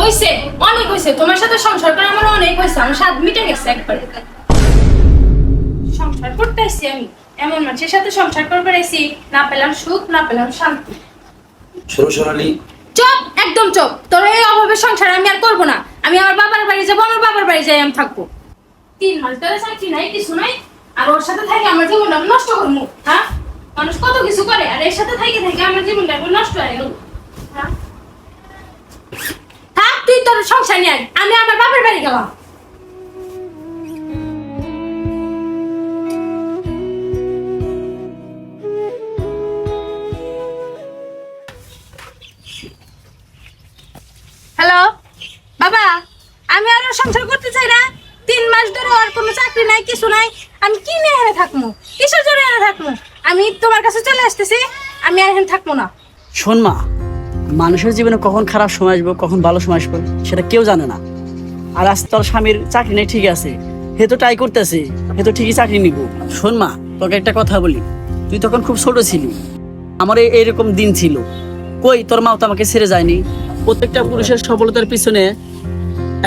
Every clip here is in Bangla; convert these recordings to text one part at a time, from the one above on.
হইছে, অনেক হইছে। তোমার সাথে সংসার করে আমার অনেক হইছে। আমার স্বাদ মিটে গেছে একবারে। সংসার করতে আইছি আমি, এমন মানুষের সাথে সংসার করতে আইছি, না পেলাম সুখ, না পেলাম শান্তি। শোনো সোনালি, চুপ, একদম চুপ। তোর এই অভাবের সংসার আমি আর করবো না। আমি আমার বাবার বাড়ি যাবো, আমার বাবার বাড়ি যাই আমি থাকবো। 3 মাস ধরে চাকরি নাই, কিছু নাই, আর ওর সাথে থেকে আমার জীবনটা আমি নষ্ট করবো। হ্যাঁ, মানুষ কত কিছু করে, আর এর সাথে থেকে থেকে আমার জীবনটা একবার নষ্ট হয়ে গেল। হ্যাঁ, থাক তুই তোর সংসার নিয়ে আয়। আমি আমার বাবার বাড়ি গেলাম। হ্যালো বাবা, আমি আর ওর সংসার করতে চাই না। 3 মাস ধরে আর কোনো চাকরি নাই, কিছু নাই। আমি কি নিয়ে এখানে থাকবো? কিসের জন্য এখানে থাকবো? আমি তোমার কাছে চলে আসতেছি। আমি আর এখানে থাকবো না। শোন মা, মানুষের জীবনে কখন খারাপ সময় আসবে, কখন ভালো সময় আসবে সেটা কেউ জানে না। আর আজ তোর স্বামীর চাকরি নেই, ঠিক আছে, হে তো ট্রাই করতেছে, হে তো ঠিকই চাকরি নিব। শোন মা, তোকে একটা কথা বলি, তুই তখন খুব ছোট ছিলি, আমার এইরকম দিন ছিল। কই তোর মাও তো আমাকে ছেড়ে যায়নি। প্রত্যেকটা পুরুষের সফলতার পিছনে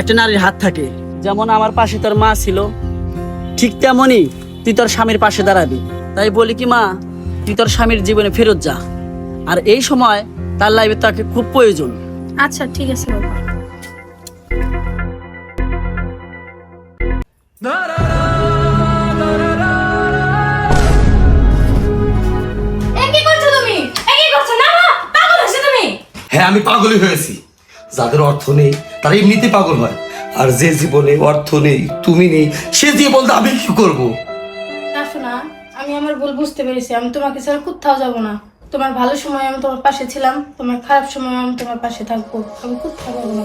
একটা নারীর হাত থাকে। যেমন আমার পাশে তোর মা ছিল, ঠিক তেমনই তুই তোর স্বামীর পাশে দাঁড়াবি। তাই বলি কি মা, তুই তোর স্বামীর জীবনে ফেরত যা। আর এই সময় তার লাইফে তাকে খুব প্রয়োজন। আচ্ছা ঠিক আছে বাবা। এ কি করছো তুমি? এ কি করছো? না না, পাগল হয়েছো তুমি। হ্যাঁ আমি পাগলই হয়েছি। যাদের অর্থ নেই তারা এমনিতে পাগল হয়, আর যে জীবনে অর্থ নেই, তুমি নেই, সে জীবনটা আমি কি করবো? না শোনা, আমি আমার ভুল বুঝতে পেরেছি। আমি তোমাকে ছাড়া কোথাও যাব না। তোমার ভালো সময় আমি তোমার পাশে ছিলাম, তোমার খারাপ সময় আমি তোমার পাশে থাকবো। আমি কোথাও যাবো না।